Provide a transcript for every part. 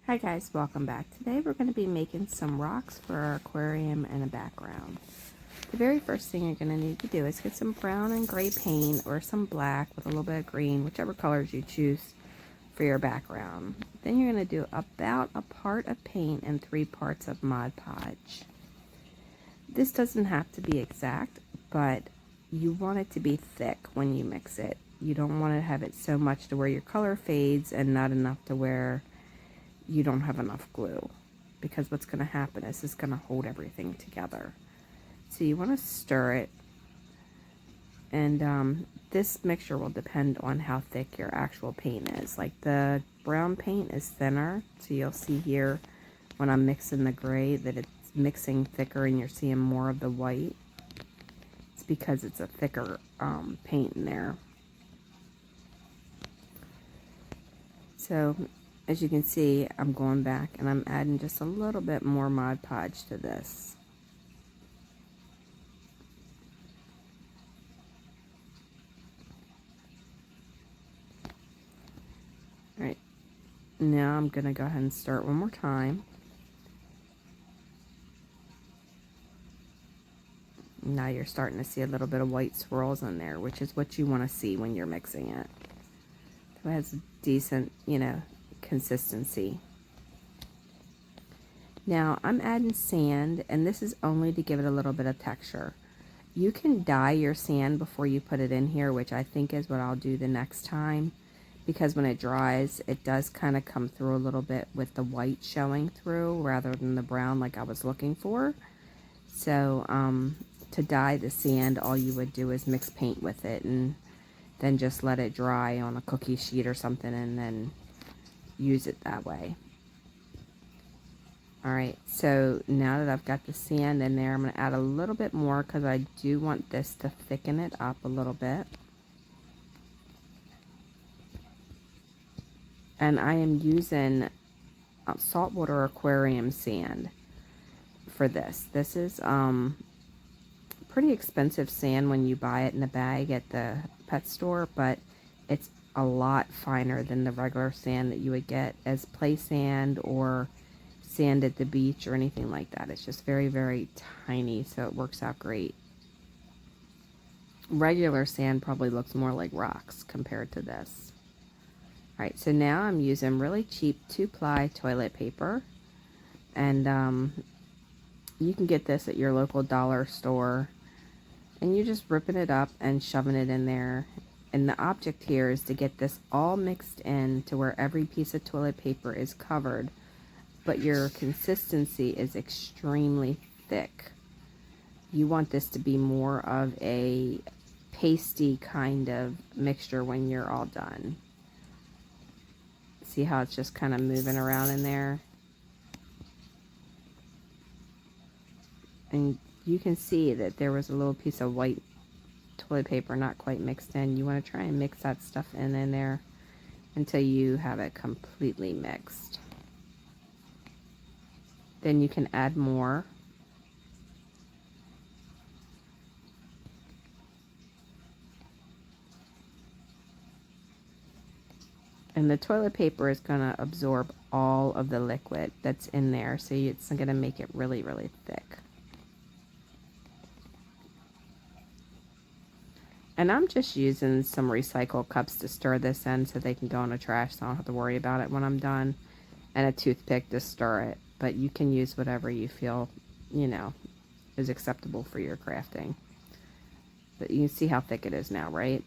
Hi guys, welcome back. Today we're going to be making some rocks for our aquarium and a background. The very first thing you're going to need to do is get some brown and gray paint or some black with a little bit of green, whichever colors you choose for your background. Then you're going to do about a part of paint and 3 parts of Mod Podge. This doesn't have to be exact, but you want it to be thick when you mix it. You don't want to have it so much to where your color fades and not enough to where you don't have enough glue, because what's going to happen is it's going to hold everything together. So you want to stir it, and this mixture will depend on how thick your actual paint is. Like the brown paint is thinner, so you'll see here when I'm mixing the gray that it's mixing thicker and you're seeing more of the white. It's because it's a thicker paint in there. So as you can see, I'm going back and I'm adding just a little bit more Mod Podge to this. Alright, now I'm going to go ahead and start one more time. Now you're starting to see a little bit of white swirls in there, which is what you want to see when you're mixing it. So it has a decent, consistency. Now I'm adding sand, and this is only to give it a little bit of texture. You can dye your sand before you put it in here, which I think is what I'll do the next time, because when it dries it does kind of come through a little bit with the white showing through rather than the brown like I was looking for. So to dye the sand, all you would do is mix paint with it and then just let it dry on a cookie sheet or something and then use it that way. Alright, so now that I've got the sand in there, I'm going to add a little bit more because I do want this to thicken it up a little bit. And I am using saltwater aquarium sand for this. This is pretty expensive sand when you buy it in a bag at the pet store, but it's a lot finer than the regular sand that you would get as play sand or sand at the beach or anything like that. It's just very, very tiny, so it works out great. Regular sand probably looks more like rocks compared to this. Alright, so now I'm using really cheap 2-ply toilet paper, and you can get this at your local dollar store, and you're just ripping it up and shoving it in there. And the object here is to get this all mixed in to where every piece of toilet paper is covered, but your consistency is extremely thick. You want this to be more of a pasty kind of mixture when you're all done. See how it's just kind of moving around in there? And you can see that there was a little piece of white toilet paper not quite mixed in. You want to try and mix that stuff in there until you have it completely mixed. Then you can add more. And the toilet paper is going to absorb all of the liquid that's in there, so it's going to make it really, really thick. And I'm just using some recycled cups to stir this in so they can go in the trash, so I don't have to worry about it when I'm done, and a toothpick to stir it. But you can use whatever you feel, is acceptable for your crafting. But you can see how thick it is now, right?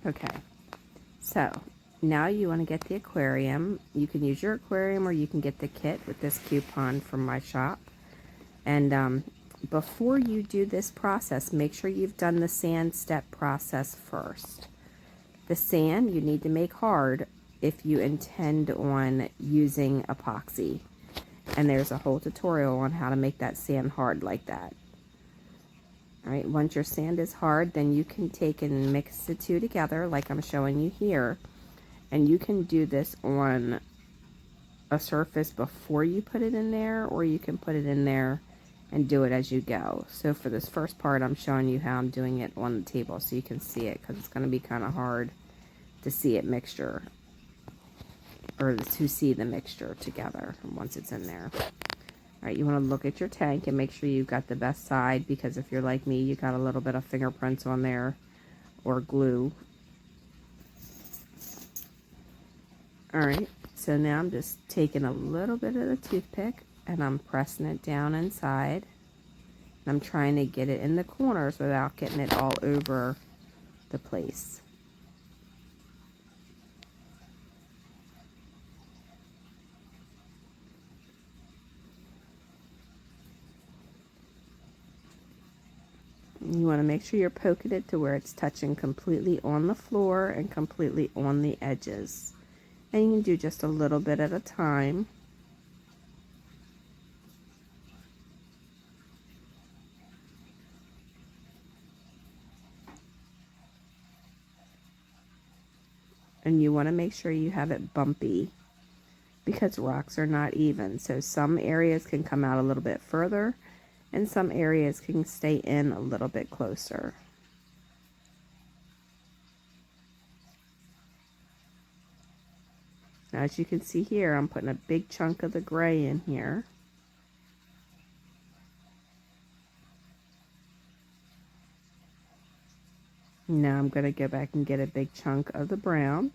Okay, so now you want to get the aquarium. You can use your aquarium, or you can get the kit with this coupon from my shop. And before you do this process, make sure you've done the sand step process first. The sand you need to make hard if you intend on using epoxy. And there's a whole tutorial on how to make that sand hard like that. Alright, once your sand is hard, then you can take and mix the two together like I'm showing you here. And you can do this on a surface before you put it in there, or you can put it in there and do it as you go. So for this first part, I'm showing you how I'm doing it on the table so you can see it, because it's going to be kind of hard to see it mixture, or to see the mixture together once it's in there. Alright, you want to look at your tank and make sure you've got the best side, because if you're like me, you got a little bit of fingerprints on there or glue. Alright, so now I'm just taking a little bit of the toothpick and I'm pressing it down inside. And I'm trying to get it in the corners without getting it all over the place. You want to make sure you're poking it to where it's touching completely on the floor and completely on the edges. And you can do just a little bit at a time. And you want to make sure you have it bumpy, because rocks are not even. So some areas can come out a little bit further and some areas can stay in a little bit closer. Now, as you can see here, I'm putting a big chunk of the gray in here. Now I'm going to go back and get a big chunk of the brown.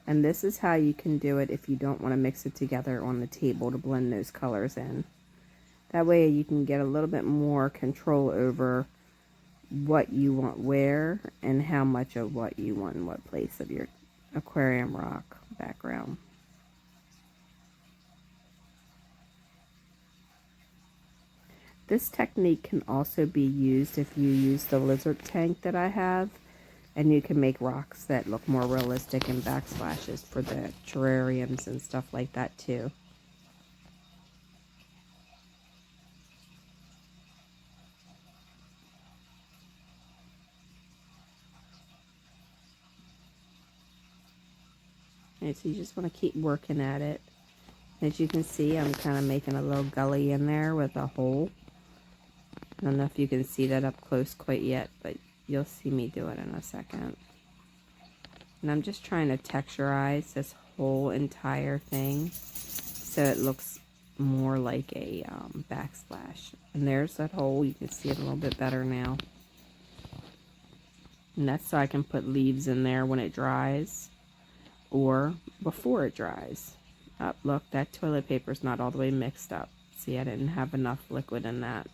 And this is how you can do it if you don't want to mix it together on the table to blend those colors in. That way you can get a little bit more control over what you want where and how much of what you want in what place of your aquarium rock background. This technique can also be used if you use the lizard tank that I have, and you can make rocks that look more realistic and backsplashes for the terrariums and stuff like that too. And so you just want to keep working at it. As you can see, I'm kind of making a little gully in there with a hole. I don't know if you can see that up close quite yet, but you'll see me do it in a second. And I'm just trying to texturize this whole entire thing so it looks more like a backsplash. And there's that hole. You can see it a little bit better now. And that's so I can put leaves in there when it dries or before it dries. Oh, look, that toilet paper's not all the way mixed up. See, I didn't have enough liquid in that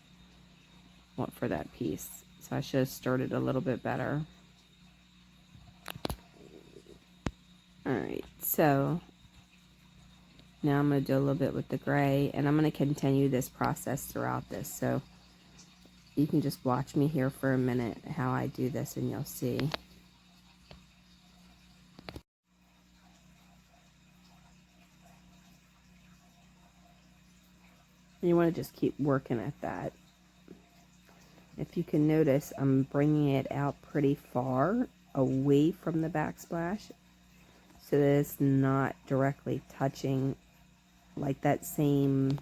for that piece, so I should have stirred it a little bit better. Alright, so now I'm going to do a little bit with the gray, and I'm going to continue this process throughout this, so you can just watch me here for a minute how I do this and you'll see. You want to just keep working at that. If you can notice, I'm bringing it out pretty far away from the backsplash so that it's not directly touching like that same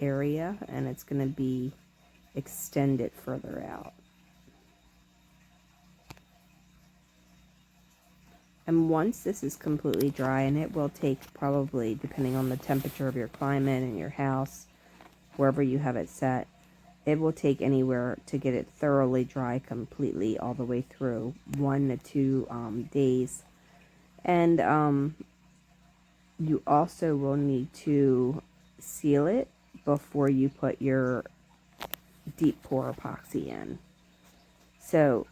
area, and it's going to be extended further out. And once this is completely dry, and it will take probably, depending on the temperature of your climate and your house, wherever you have it set, it will take anywhere to get it thoroughly dry completely all the way through 1 to 2 days. And you also will need to seal it before you put your deep pour epoxy in. So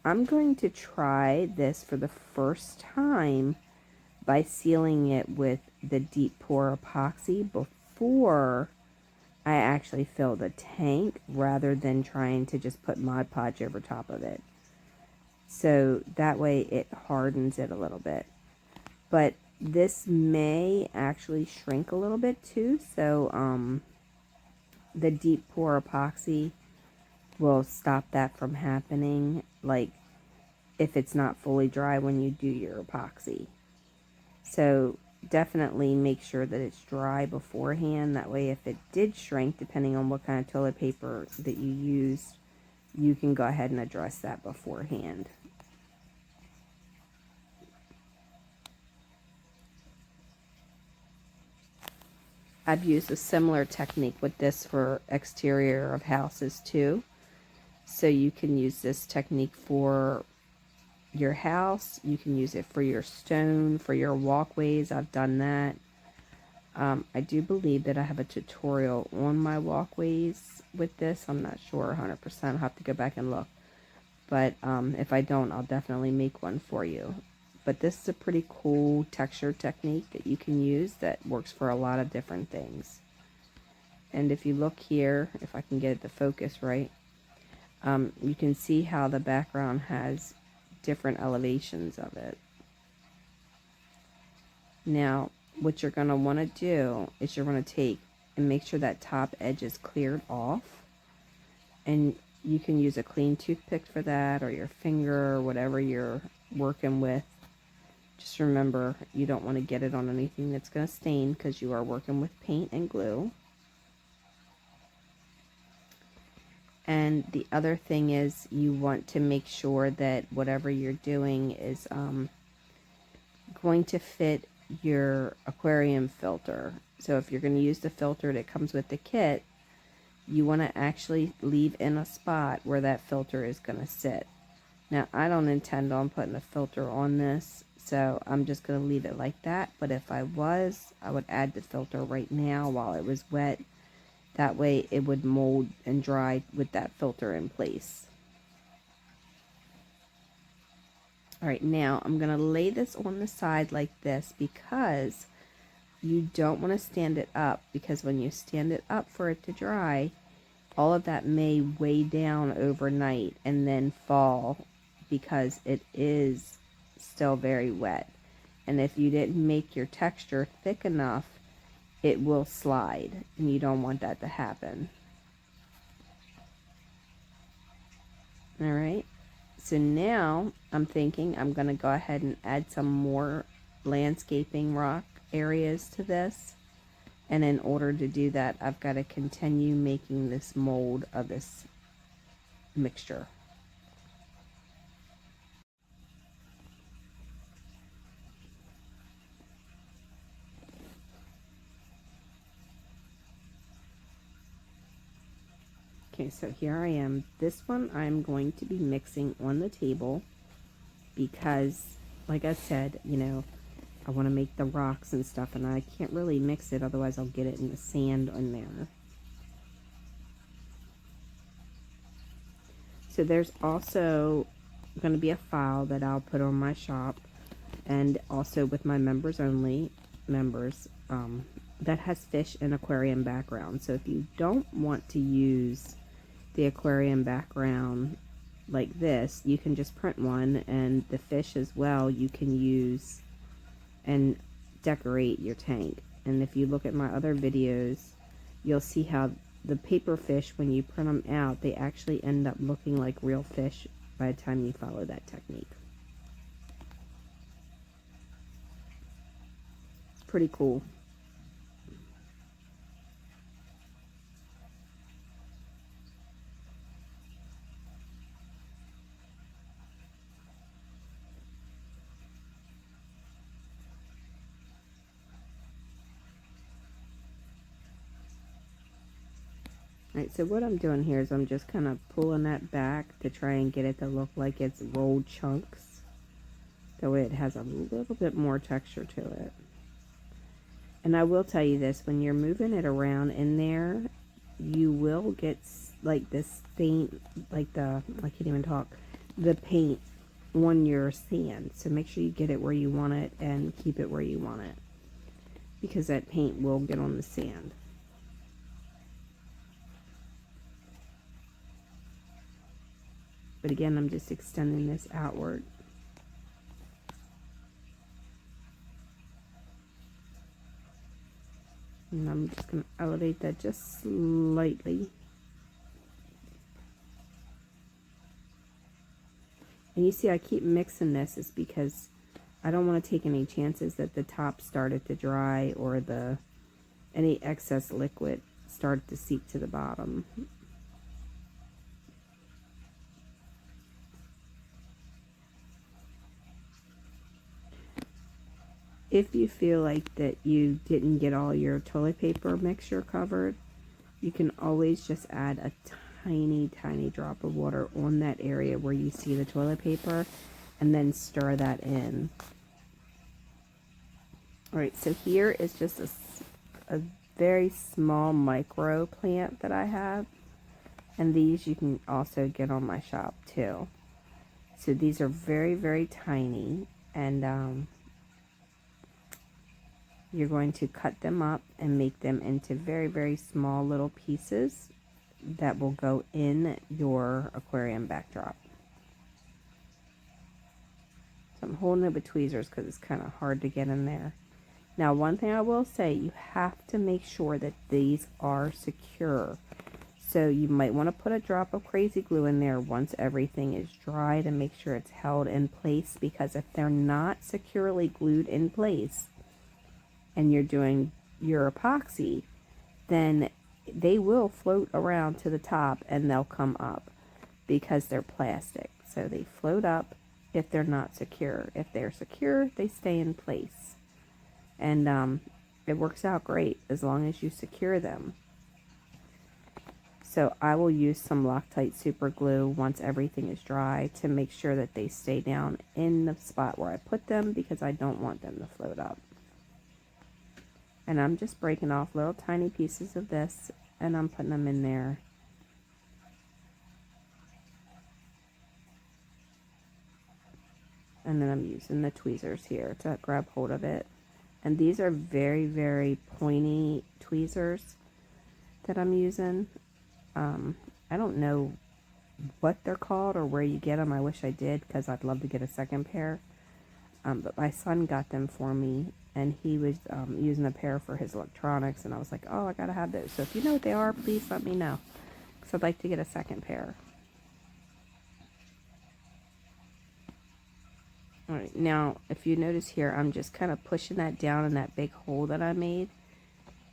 I'm going to try this for the first time by sealing it with the deep pour epoxy before I actually fill the tank, rather than trying to just put Mod Podge over top of it. So that way it hardens it a little bit. But this may actually shrink a little bit too, so the deep pour epoxy will stop that from happening, like if it's not fully dry when you do your epoxy. So definitely make sure that it's dry beforehand. That way if it did shrink, depending on what kind of toilet paper that you used, you can go ahead and address that beforehand. I've used a similar technique with this for exterior of houses too. So you can use this technique for your house. You can use it for your stone, for your walkways. I've done that. I do believe that I have a tutorial on my walkways with this. I'm not sure 100%. I'll have to go back and look. But if I don't, I'll definitely make one for you. But this is a pretty cool texture technique that you can use that works for a lot of different things. And if you look here, if I can get it to focus right, you can see how the background has different elevations of it. Now, what you're going to want to do is you're going to take and make sure that top edge is cleared off. And you can use a clean toothpick for that, or your finger, or whatever you're working with. Just remember, you don't want to get it on anything that's going to stain because you are working with paint and glue. And the other thing is you want to make sure that whatever you're doing is going to fit your aquarium filter. So if you're going to use the filter that comes with the kit, you want to actually leave in a spot where that filter is going to sit. Now, I don't intend on putting a filter on this, so I'm just going to leave it like that. But if I was, I would add the filter right now while it was wet. That way it would mold and dry with that filter in place. Alright, now I'm going to lay this on the side like this because you don't want to stand it up, because when you stand it up for it to dry, all of that may weigh down overnight and then fall because it is still very wet. And if you didn't make your texture thick enough, it will slide, and you don't want that to happen. Alright, so now I'm thinking I'm going to go ahead and add some more landscaping rock areas to this. And in order to do that, I've got to continue making this mold of this mixture. Okay, so here I am. This one I'm going to be mixing on the table because, like I said, you know, I want to make the rocks and stuff, and I can't really mix it, otherwise I'll get it in the sand on there. So there's also going to be a file that I'll put on my shop, and also with my members only members, that has fish and aquarium background. So if you don't want to use the aquarium background like this, you can just print one, and the fish as well you can use and decorate your tank. And if you look at my other videos, you'll see how the paper fish, when you print them out, they actually end up looking like real fish by the time you follow that technique. It's pretty cool. Alright, so what I'm doing here is I'm just kind of pulling that back to try and get it to look like it's rolled chunks. That way it has a little bit more texture to it. And I will tell you this, when you're moving it around in there, you will get like this faint, like I can't even talk, the paint on your sand. So make sure you get it where you want it and keep it where you want it, because that paint will get on the sand. But again, I'm just extending this outward. And I'm just going to elevate that just slightly. And you see I keep mixing this is because I don't want to take any chances that the top started to dry or any excess liquid started to seep to the bottom. If you feel like that you didn't get all your toilet paper mixture covered, you can always just add a tiny, tiny drop of water on that area where you see the toilet paper and then stir that in. Alright, so here is just a very small micro plant that I have. And these you can also get on my shop too. So these are very, very tiny. And you're going to cut them up and make them into very, very small little pieces that will go in your aquarium backdrop. So I'm holding it with tweezers because it's kind of hard to get in there. Now, one thing I will say, you have to make sure that these are secure. So you might want to put a drop of crazy glue in there once everything is dry to make sure it's held in place, because if they're not securely glued in place and you're doing your epoxy, then they will float around to the top and they'll come up because they're plastic. So they float up if they're not secure. If they're secure, they stay in place. And it works out great as long as you secure them. So I will use some Loctite super glue once everything is dry to make sure that they stay down in the spot where I put them, because I don't want them to float up. And I'm just breaking off little tiny pieces of this and I'm putting them in there. And then I'm using the tweezers here to grab hold of it. And these are very, very pointy tweezers that I'm using. I don't know what they're called or where you get them. I wish I did, because I'd love to get a second pair. But my son got them for me, and he was using a pair for his electronics, and I was like, oh, I gotta have those. So if you know what they are, please let me know, because I'd like to get a second pair. Alright, now if you notice here, I'm just kind of pushing that down in that big hole that I made,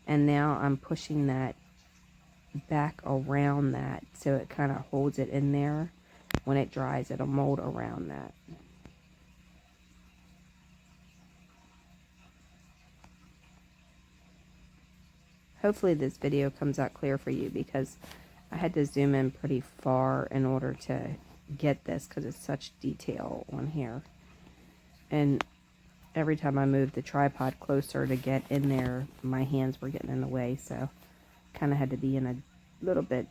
and now I'm pushing that back around that so it kind of holds it in there. When it dries, it'll mold around that. Hopefully this video comes out clear for you, because I had to zoom in pretty far in order to get this, because it's such detail on here. And every time I moved the tripod closer to get in there, my hands were getting in the way, so kind of had to be in a little bit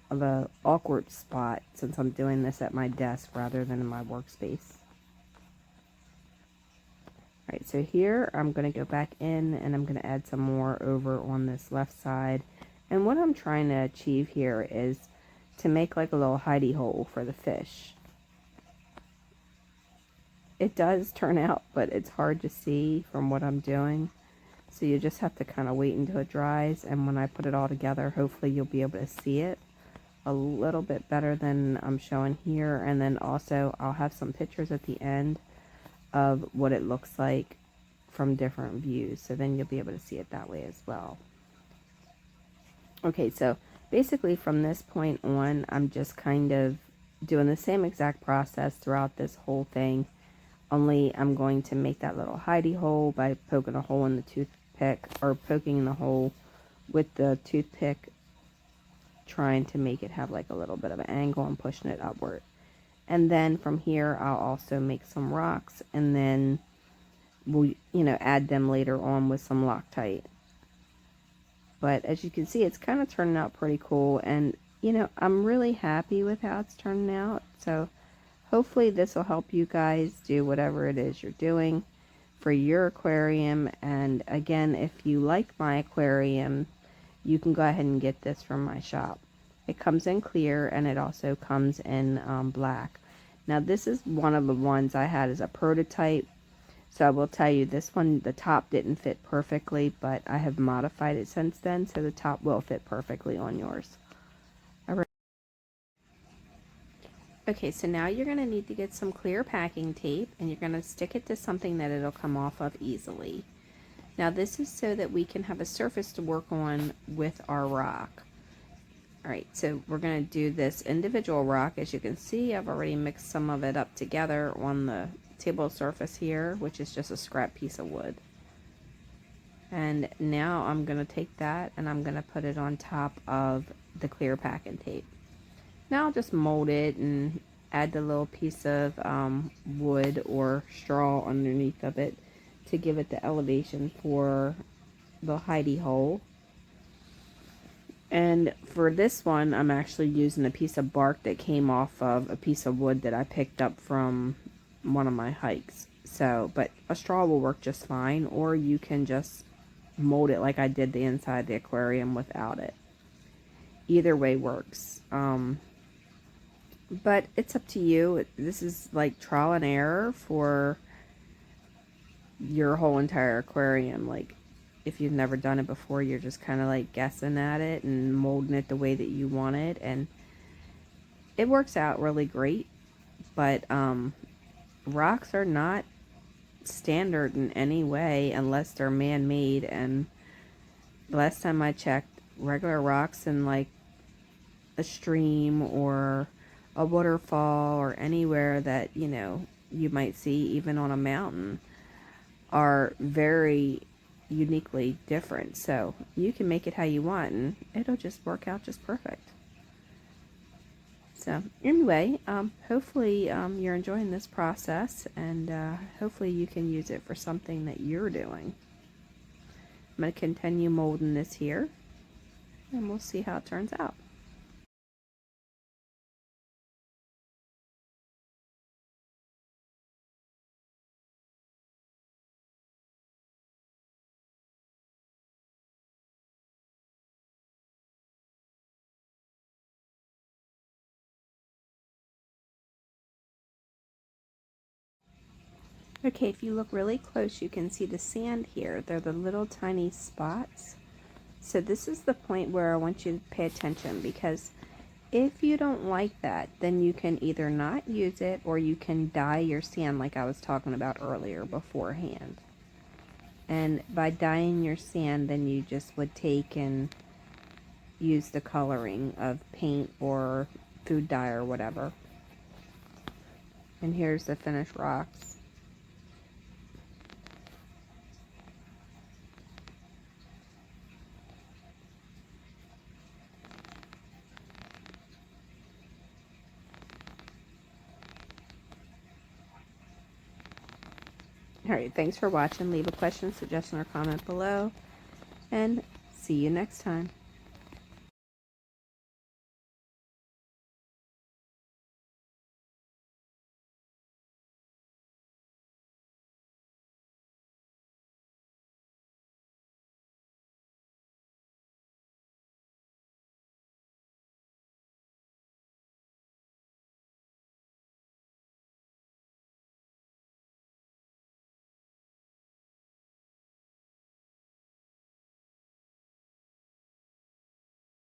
of a awkward spot since I'm doing this at my desk rather than in my workspace. Alright, so here I'm going to go back in and I'm going to add some more over on this left side. And what I'm trying to achieve here is to make like a little hidey hole for the fish. It does turn out, but it's hard to see from what I'm doing. So you just have to kind of wait until it dries, and when I put it all together, hopefully you'll be able to see it a little bit better than I'm showing here. And then also I'll have some pictures at the end of what it looks like from different views, so then you'll be able to see it that way as well. Okay, so basically from this point on, I'm just kind of doing the same exact process throughout this whole thing, only I'm going to make that little hidey hole by poking a hole in the toothpick, or poking in the hole with the toothpick, trying to make it have like a little bit of an angle and pushing it upward. And then from here I'll also make some rocks, and then we'll, add them later on with some Loctite. But as you can see, it's kind of turning out pretty cool, and I'm really happy with how it's turning out. So hopefully this will help you guys do whatever it is you're doing for your aquarium. And again, if you like my aquarium, you can go ahead and get this from my shop. It comes in clear, and it also comes in black. Now this is one of the ones I had as a prototype. So I will tell you, this one, the top didn't fit perfectly, but I have modified it since then, so the top will fit perfectly on yours. All right. Okay, so now you're going to need to get some clear packing tape, and you're going to stick it to something that it'll come off of easily. Now this is so that we can have a surface to work on with our rock. Alright, so we're going to do this individual rock. As you can see, I've already mixed some of it up together on the table surface here, which is just a scrap piece of wood. And now I'm going to take that and I'm going to put it on top of the clear packing tape. Now I'll just mold it and add the little piece of wood or straw underneath of it to give it the elevation for the hidey hole. And for this one, I'm actually using a piece of bark that came off of a piece of wood that I picked up from one of my hikes. So, but a straw will work just fine, or you can just mold it like I did the inside the aquarium without it. Either way works. But it's up to you. This is like trial and error for your whole entire aquarium. Like, if you've never done it before, you're just kind of like guessing at it and molding it the way that you want it, and it works out really great. But rocks are not standard in any way unless they're man-made, and last time I checked, regular rocks in like a stream or a waterfall or anywhere that, you know, you might see even on a mountain are very uniquely different. So you can make it how you want and it'll just work out just perfect. So anyway, hopefully you're enjoying this process, and hopefully you can use it for something that you're doing. I'm going to continue molding this here and we'll see how it turns out. Okay, if you look really close, you can see the sand here. They're the little tiny spots. So this is the point where I want you to pay attention, because if you don't like that, then you can either not use it or you can dye your sand like I was talking about earlier beforehand. And by dyeing your sand, then you just would take and use the coloring of paint or food dye or whatever. And here's the finished rocks. Alright, thanks for watching. Leave a question, suggestion, or comment below, and see you next time.